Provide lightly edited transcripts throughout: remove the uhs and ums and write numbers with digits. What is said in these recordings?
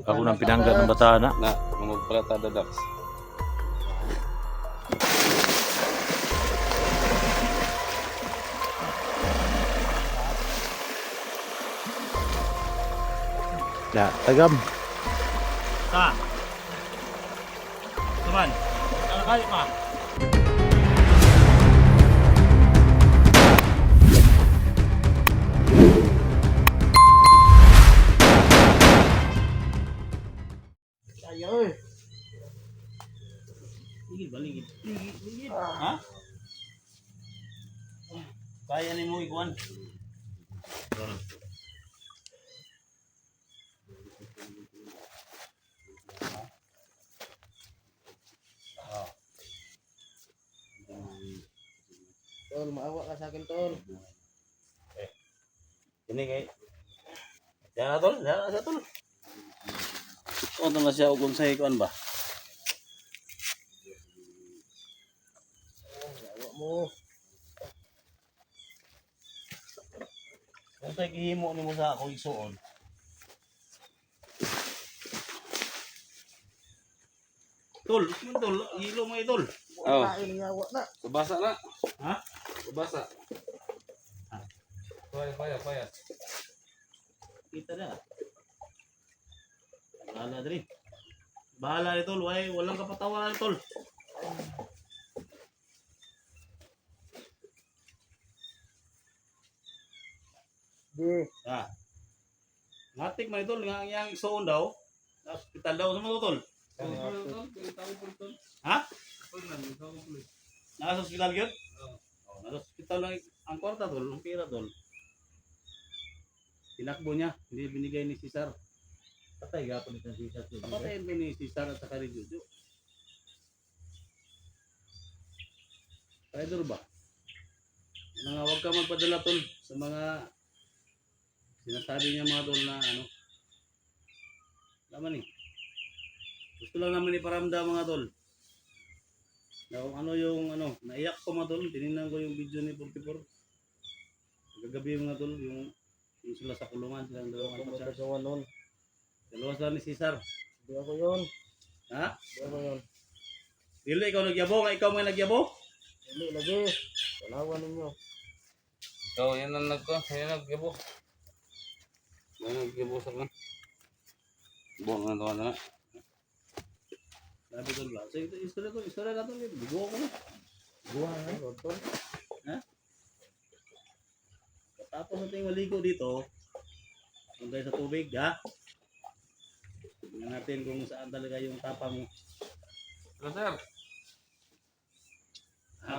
Ako nang pinanggat ng bata na. Na, magpalata dadax. Ya, tagam. Sa. Teman. Kali pa. Ayo. Ligid ba ligid? Ligid. Ha? Kaya ni mo iguan. Tol, maawa ka sa akin, Tol. Ini kay. Jangan tol, jangan sa tol. Ano na siya ugong sa ikuan ba? Maawa mo. Kung tayo gihimo ni mo sa ako isuon. Tol, tol, ilo mo itol. Oh. Kain yawa na. Subasa na. Ha? Subasa. Paya. Kita na. Bahala diri. Bahala ni tol, walang kapatawaran tol. Di. Ha. Ngatik man tol, nga yang isuon daw. Sa hospital daw sa mga tol. Ha? Nasa hospital gyud? Oo. Nasa hospital lang ang kwarta tol, ang pira tol. Tinakbo niya, hindi binigay ni Cesar. Patay gapon ito si Cesar. Kapatayin mo ni Cesar at saka ni Jojo. Traidor ba? Mga huwag ka magpadala tol sa mga sinasabi niya mga tol na ano. Laman eh. Gusto lang naman iparamdam mga tol. Na kung ano yung ano, naiyak ko mga tol, tinignan ko yung video ni 44. Kagabi mga tol, yung sila sa kulungan, silang dalawang Ako kapatid. magkagawa nun. Dalawa sila ni Cesar. Di ako yun. Ha? Di ako yun. Dili ikaw nagyabo, nga ikaw may nagyabo? Hindi lagi. Talawan ninyo. Ikaw, yan ang nagkibo. Yan ang nagkibo sa kan. Buong na tawa na. Sabi tol ba? So ito istorya na tol, bigo ko na. Buha na. Tol. Tapos natin maligo dito, kung tayo sa tubig, ha? Tingnan natin kung saan talaga yung tapa mo. Ano, sir? Ha?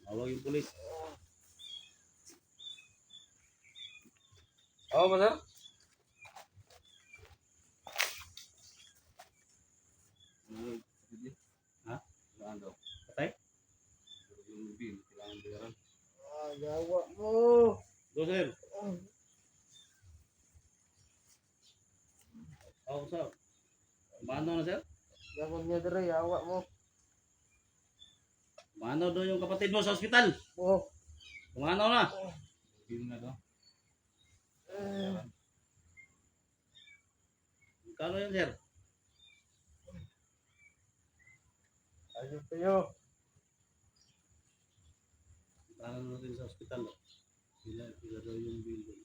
Mawag yung pulis. Oo ba, sir? Ha? Saan daw? Patay? Yung bill, kailangan bayaran. Yawa mo. Go, sir. Oh, so. Mano na, sir? Gapon niya dere. Yawa mo. Mano doon yung kapatid mo sa ospital? Oh. Kumano na? Bill na daw. Kano yun, sir? Ayos kayo. Kano natin sa ospital? Sila daw yung bill doon.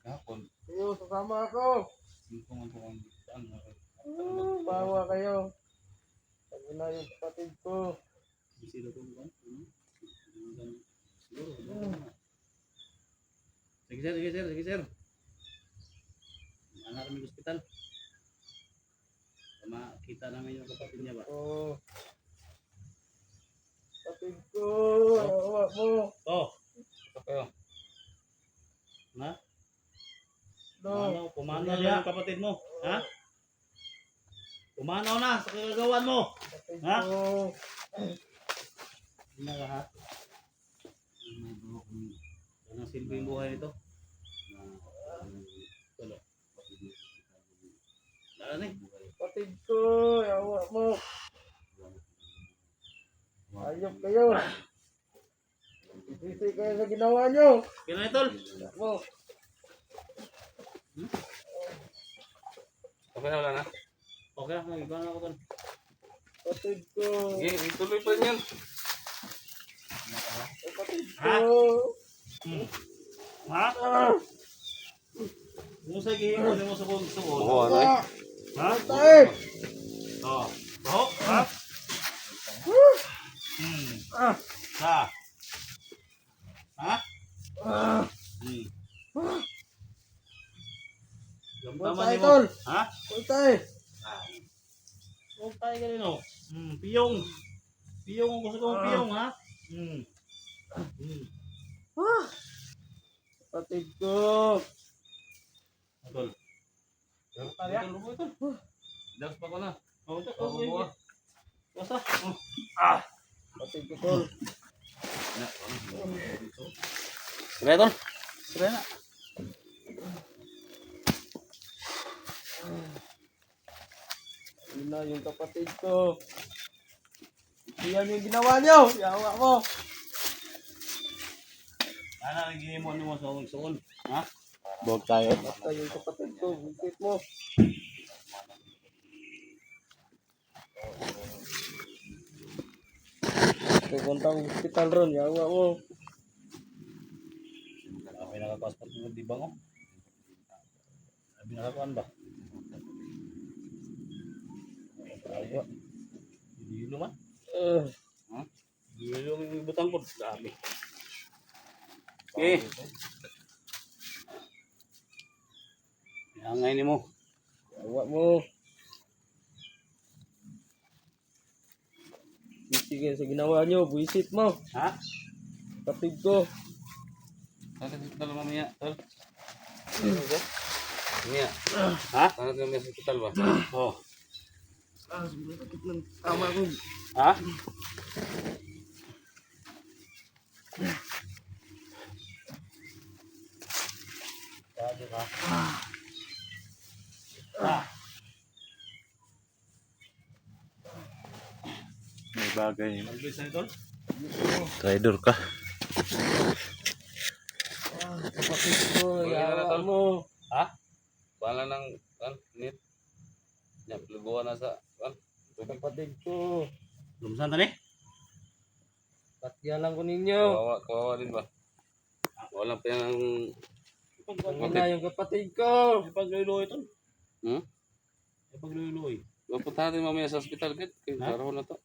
Kapon. Kayo, sasama ako. Singkong ang tukang saan. Bawa kayo. Pag na yung kapatid ko. Sino ko ba? Siguro. Sige, sir. Anak kami sa ospital. Makita namin yung kapatid niya ba? Oh. Kapatid ko. Yawa mo. Oh, Ito kayo. na? No. Pumanaw na yung kapatid mo. Ha? Pumanaw na sa kagagawan mo. Kapatid Ha? ko. Hindi ka ha? Anong silbi yung buhay nito? Tulo. Daan eh. Kapatid ko. Yawa mo. Ayop kayo. Sisi kayo sa ginawa nyo. Kailan ito? Mo. Okay na, wala na. Okay na, nag-iba na ako tol. Kapatid ko. Sige, ituloy pa niyan. Kapatid Ha? ko. Ha? Kung sa'yo kihimo, hindi mo sukod. Oo, ano eh. Ha? Tay. Oo. Baho? Ha? Sa? Ha? Gamtaman Tay, niyo mo. tol. Ha? Tay. Huwag tayo ganino. Piyong. Piyong, gusto kong piyong, ha? Kapatid ko. Tol. Tol. Dax pa ko na. Oh, tol. Oo, buwa. Basta. Kapatid ko, tol. Sige, tol. Sige na. Yun na yung kapatid ko. Yan yung ginawa niyo. Yawa mo. Ano ang ginimo mo sa suon? Ha? Bog tayo. Basta yung kapatid ko. Bukit mo. Pupunta ang hospital ron. Yawa mo. May nakapassport mo, di ba ko? Sabi nakakuan ba? Ayaw. Dilo man. Dilo yung ibutang ko. Dami. Okay. Hangay ni mo. Yawa mo. Sige sa ginawa niyo. Buisit mo. Ha? Kapatid ko. Tara, hospital mamaya. Tol. Mamaya. Ha? Tara, kami sa hospital ba? Oh. Sobrang sakit ng tama ko. Ha? Sabi ka. May bagay. Magbis na ito? Trader ka. Kapatid ko. Wala na, Yawa tol. mo. Ha? Pala ng net. Yan, pluguan na sa Kapatid ko. Lumsan tani? Patya lang ko ninyo. kawawa din ba? Walang pinang... Ang na yung kapatid ko. Ipagluloy ito. Hmm? Ipagluloy. Pupunta natin mamaya sa hospital, Kit. Ha? Karo na to.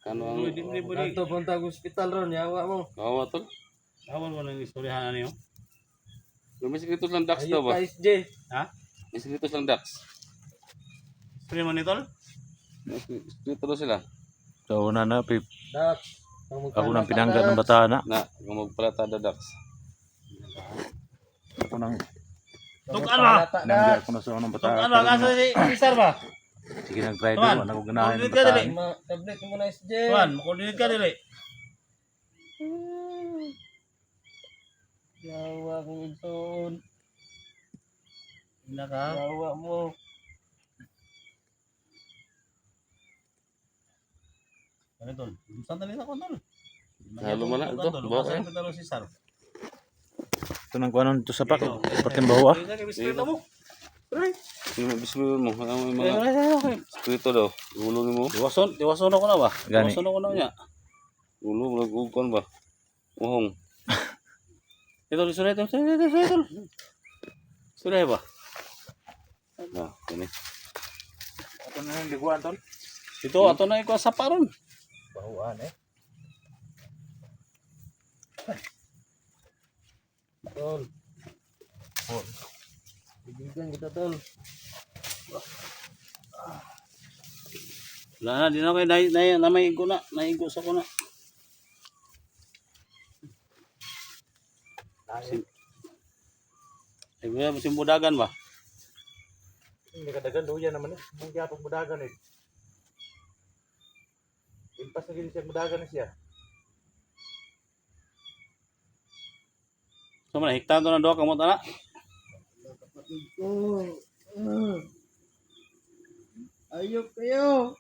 Kano ang... Luloy, di mo rin po rin. Kanto punta ang hospital ron. Yawa mo. Kawawa, Tol. Awan mo ng istoryahan niyo. May sekretos lang Dax daw Ayun ba? ka SJ. Ha? May sekretos lang Dax. Istorya mo nito? May sekreto daw sila. So, una na, Dax. ako nang pinanggat ng bataan na. Na, kung magpalatada Dax. Ako nang Tukan ba? pinanggat ko na sa unang bataan. Ano, asa si Isar ba? Sige, nag-trader. Tuan, Ano ko ganahin ng kulit ka dali. bataan. Tablet mo na SJ. Tuan, makulit ka dili. Yawa kong Igsoon. Naka. Yawa mo. Ano tol? Saan tali ako tol? Halo mo na, ito, bawa Baka ka. ito talo si Sar. Ito nang kuhanon ito sa pak. Pating baho ah. Biskwita mo. Yung biskuit mo, ano yung mga sekreto daw. Ulo ni mo. Diwason ako na ba? Gani. Diwason ako na niya. Ulo, magugkon ba? Uhong. Ito, suray ito. Suray ba? Na, ini. Ito na yung liguan tol. Ito, ato na ikaw sa paron. Bahuan eh. Tol. Bibigyan kita tol. Wala na, di na kayo na may igo na. Naigo sa ko na. Ay, simbudagan ba? Hindi kadagan daw yan naman eh. Mung gyapong budagan eh. Impas na gini siya budagan na siya. So, man, hiktahan to na doon kamot na. Kapatid ko. Ayok kayo.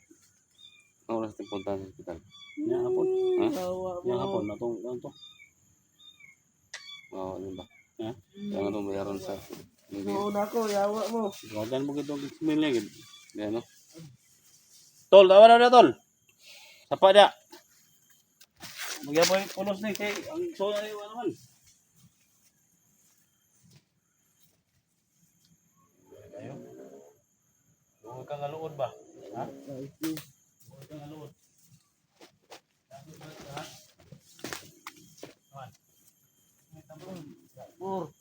Ano oras tayo punta sa hospital? Yan hapon. Ha? Yawa mo. Yan hapon. Natong to. Oo, ano ba? Ha? Kailangan itong bayaran sa Noon ako, yawa mo. Gawdan mo itong smell niya. Yan, no? Tol, tawa na tol. Sapa na. Magyan mo yung pulos na kay ang so na yung naman. Ayo. Huwag kang aluod ba? Ha? Huwag kang aluod. Ha? Man. Por.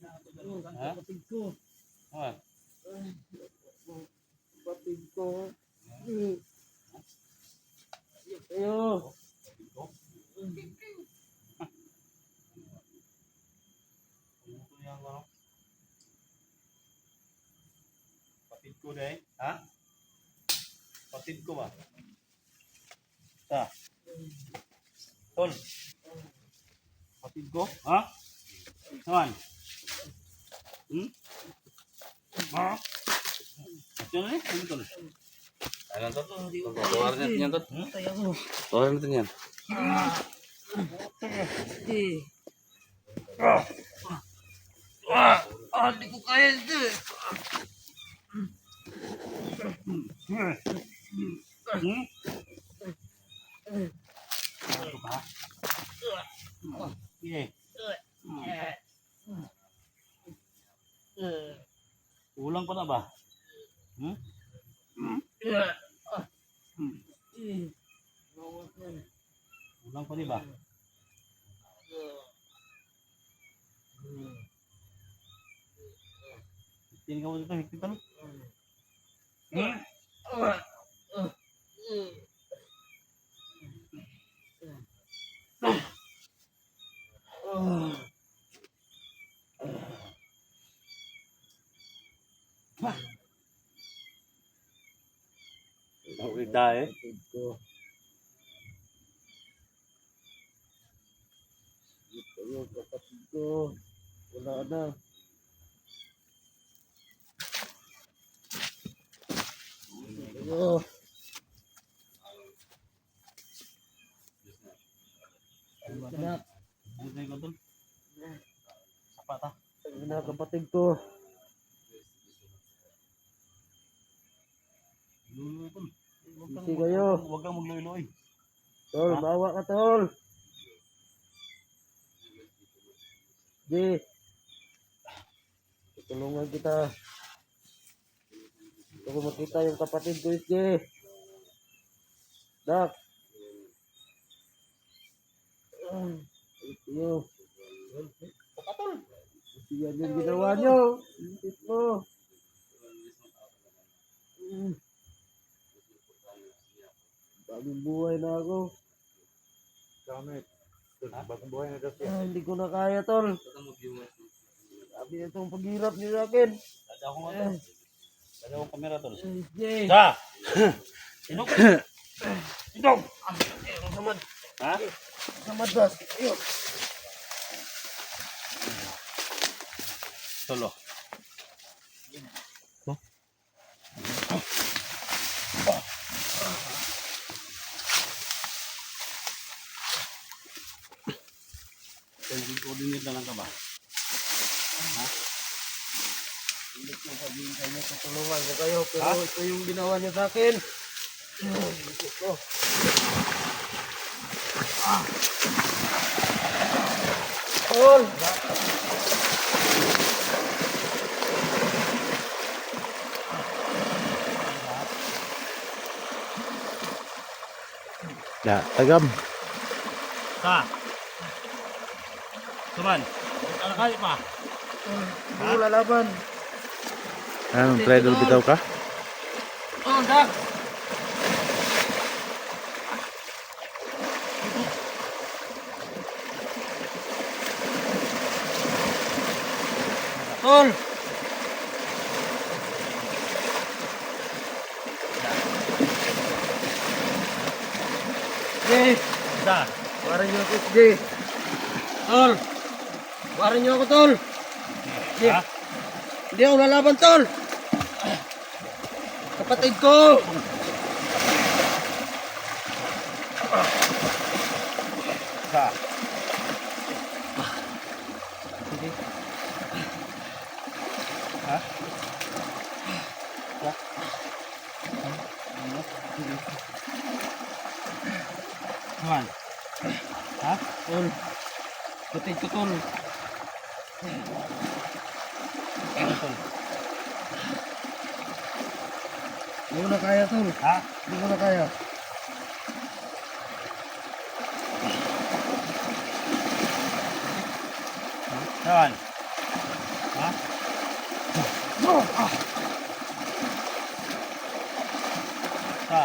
Ha? Kapatid ko. Ha? Kapatid ko. Ayo. Patid ko deh, ha? Patid ko ba? Ta. Tol. Patid ko, ha? Naman. Ha? Diyan eh, ano tol? Ayan, Tol. Tawarin natin yan, Tol. Tay ako. Tawarin natin yan. Di ko kaya ito. Sige. Ulang pa na ba? Ulang pa di ba? Higtin ka mo dito, higtin ka mo. Okay, dahil. Kapatid ko. Ito yung kapatid ko. Wala na. Ayo. Anak. Ano sa'yo ko dun? Sapat ah. Anak, kapatid ko. Luloy tol. Sisi kayo. Huwag kang magluloy. Tol, bawa ka, tol. Di. Tutulungan kita. Gusto ko makita yung kapatid ko, Di. Dak. Ito yun. Ito yan yung ginawa nyo. Isip mo. Bagong buhay na ako. Gamit. Bagong buhay na daw siya. Hindi ko na kaya, tol. Sabi na itong paghirap niyo sa akin. Ada akong ano. Ada akong kamera tol. Jay. Da! Sino ka? Ito! Samad. Ha? Samad, das. Ayun. Solo. Coordinate na lang ka ba? Hindi ko sabihin sa inyo, tutulungan ko kayo. Pero ito yung ginawa niyo sa akin. Ito. Tol! Ya, tagam. Sa! Saban! Ano kayo pa? Hindi ko lalaban. Ano, trailer bitaw ka? Oh, dak! Tol! Jay! Sa! Warin niyo ako, Jay! Tol! Warin niyo ako, Tol! Jay! Ha? Hindi ako lalaban, Tol! Kapatid ko! Sa! Sige. Ha? Naman. Ha? Tol. Kapatid ko, tol. Ano tol? Hindi ko na kaya, tol. Ha? Hindi ko na kaya. Naman. Ha? Ha?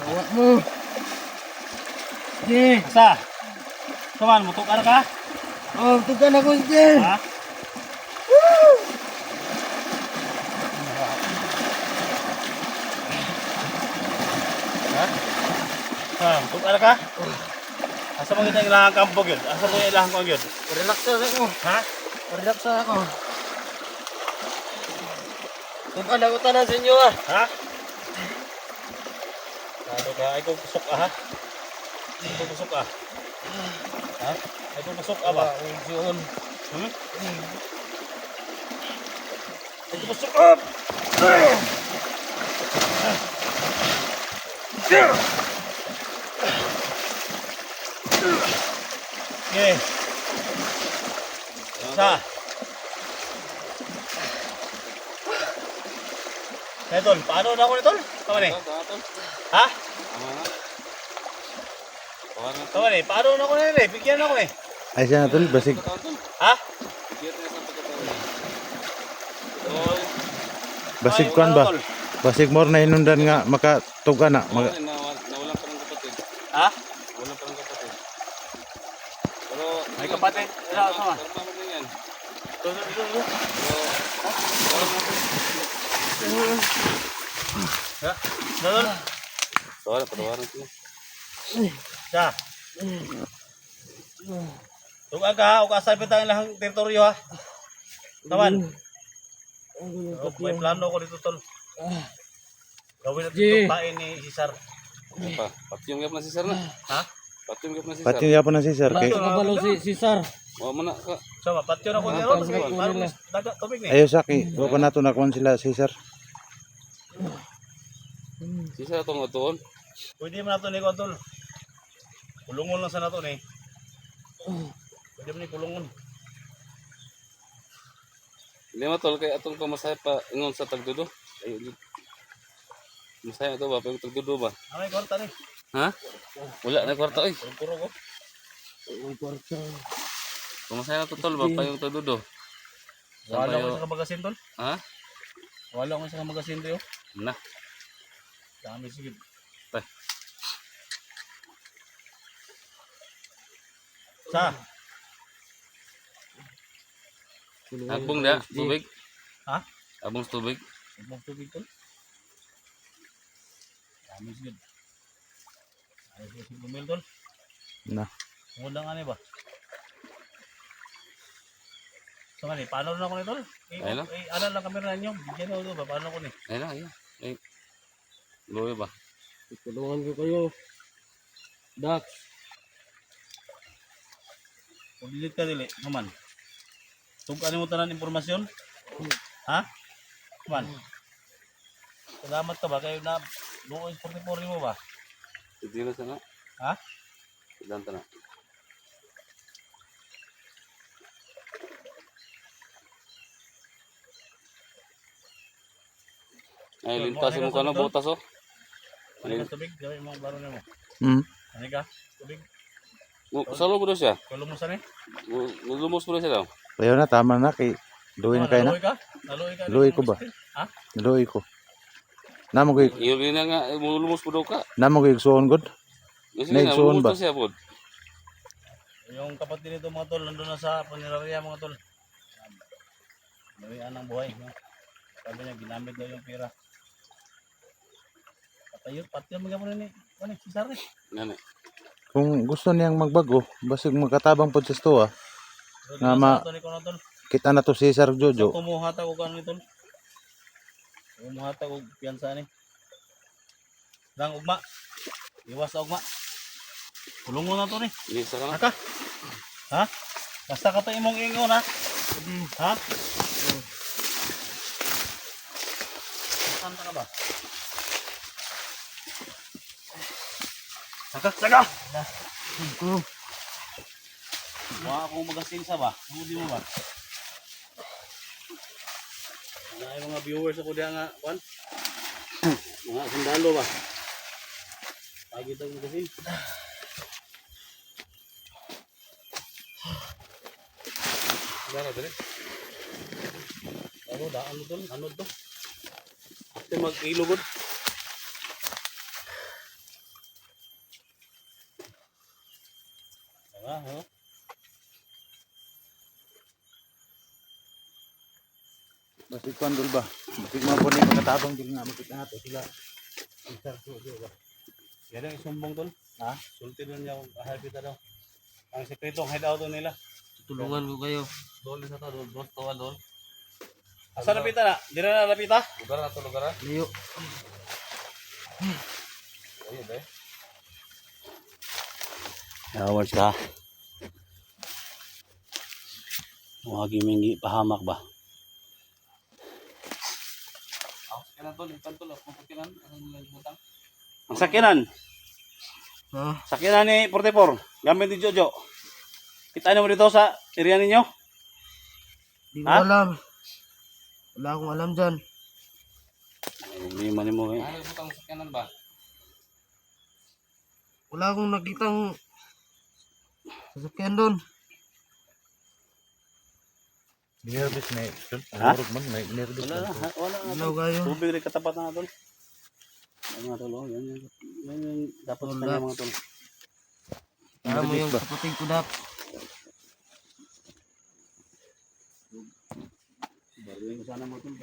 Awak mo. Sige. Asa? Kaman, mutok ka na ka? Oh, tugan ako, sige. Ha? Ha? Ha, mutok ka na ka? Asa mo kita ilang kampog yun? Asa mo ilang kampog yun? Relax na ako. Ha? Relax na ako. Tugan ako tanan sa inyo, ah. Ha? Ano ka? Ay kung kusok ka ha? Ay kung kusok ka? Ha? Ay kung kusok ka ba? Yun. Hmm? Ay kung kusok ka! Okay. Sa? Kaya tol, paano na ako ni tol? Kaman eh? Ha? Kaman eh, paano na ako na eh? Bigyan na ako eh. Ay siya na tol, basig. Ha? Basig Ay, kuan wala, ba? tol. Basig more na hinundan nga makatuga na. Nawalan pa ng kapatid. Ha? Nawalan pa ng kapatid. Pero, May kapatid. Wala, sama. Pero naman yan. Tulo. Ha? Tol. Tawaran, patawaran sila. Sa? Tuga ka ha, o kasapit ang ilang teritoryo ha. Taman. May plano ko dito tol. Gawin natin Sige. itong pain ni Cesar. Ano pa? Patyong gap na si Sir na. Ha? Patyong gap na si Pati Sir. niya po na si sir Wala kay. ito kabalo si Cesar. O, mana ka. So, patyo na ko Mga nila. pansin ko Parang nila. dagat tubig ni. Ayo saki, wa pa nato na kuan sila si sir. Si Sir itong atuon. Pwede man nato ni Kontol. Kulungon lang sa nato ni. Pwede man ni kulungon. Hindi mo tol, kaya atong pamasahe pa ingon sa tagdudo. Ay, masaya ito ba? Pag tagdudo ba? Ano yung kwarta ni? Ha? Wala na kwarta oy. Puro ko. Ang kwarta. Pamasahe na to tol ba? Pa yung tagdudo. Wala ko Sabayo. sa magasin tol. Ha? Wala ko sa magasin to. Na. Dami sige. Tay. Sa? Agbong dia, tubig. Ha? Abong sa tubig. Ibang tubig tol. Dami sige. Ay sige bumil tol. Na. Muna nga ni ba? So nga ni, paano na ako ni tol? Ayun. Ano lang kamera ninyo? Bigyan ako ba? Paano ko ni? Ay na, ay. Ay. Luwi ba? Tulungan ko kayo. Dax. Kung dilit ka dili, naman. Tugan mo tanan impormasyon? Ha? Man. Salamat ka ba? Kayo na buong 44 mo ba? Hindi na sana. Ha? Ilan na. Ay, lintasin mo ka na botas oh. Ano ka tubig? Gawin mo ang baro mo. Hmm. Ano ka? Tubig? Salo mo daw siya. Kulong mo saan eh? Lumos mo daw siya daw. Ayo na tama na kay duin kay na. Naluoy ka? Naluoy ka? Luoy ko ba? Ha? Luoy ko. Namo ko Iyo rin na nga, lumos mo daw ka. namo ko igsuon gud. Sige na, Naigsuon lumos ba? daw siya pod. Yung kapatid nito mga tol, nandun na sa panirarya mga tol. Nawian ang buhay. No? Sabi niya, ginamit daw yung pera. Patay mo mo ni Cesar eh. Ngani. Kung gusto niyang magbago, basig magkatabang pod sa stoa. Nga ma- Tol, ikaw na tol. Kita na to si Sir Jojo. Kumuhatag ko kano ito. Kumuhatag ko piyansa ni. Dang ugma. Iwas sa ugma. Kulungon na to ni. Isa ka lang. Aka. Ha? Basta ka to imong ingon ha. Ha? Saan ka ba? Saka. Wala akong magasinsa ba? Hindi mo ba? Wala yung mga viewers ako diyan nga, Juan. Mga sundalo ba? Pagi tayo magasin. Dara dali. Daan mo doon. Ano to? Ate mag-ilugod. Diba, ho? Basig kuan dul ba? Basig mga puning pagkatabang dil nga makita nato sila. Sir, ba? Yan ang isumbong tol. Ha? Sulti doon niya kung ahapita daw. Ang sekretong hideout doon nila. Tulungan ko kayo. Dol isa ta, dol to, dol. Asa napita na? Di na napita? Lugar na to, lugar na. Layo. Ayun, dai. Awards ka. Huwag yung pahamak ba? Ako kailan tol, ipan tol, ako pakilan, ang butang. Ang sakyanan. Ha? Sakyanan ni 44. Gamit ni Jojo. Kita mo dito sa area ninyo? Di ko Ha? alam. Wala akong alam dyan. Hindi man mo eh. Ano butang sakyanan ba? Wala akong nakitang sasakyan doon. Nervous na Ha? Murag man, nervous Wala na. na. Wala na. Ilaw kayo. Tubig rin katapat na tol. Yan mga tol. Yan yung dapat Tol, sa kanya mga tol. Alam mo yung kapatid ko dap. Baruin ko sana mga tol.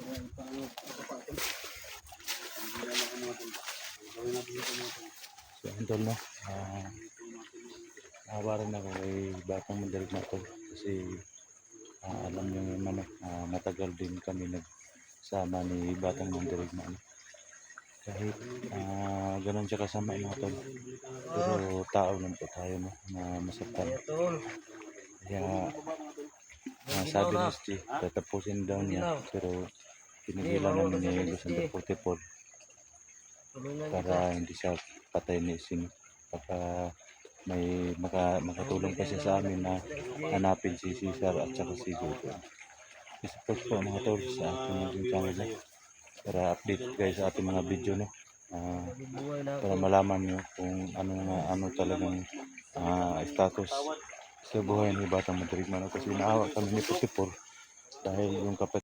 Gawin natin ito mga tol. So antol no. Nawaran ako kay Batang Mandarig na tol kasi alam niyo naman matagal din kami nagsama ni Batang Mandarig na kahit ganun siya kasama mga tol pero tao lang po tayo no na masaktan kaya sabi ni Steve tatapusin daw niya pero pinigilan namin ni Lucinda 44 Tulungan para hindi siya patay ni Sing baka may makatulong pa siya sa amin na hanapin si Cesar at saka si Jojo. I-support po mga tol sa ating mga channel para update guys sa ating mga video no. buhay na Para malaman nyo kung ano talagang status sa buhay ni Batang Mandarig Mano kasi naawa kami ni 44 dahil yung kapatid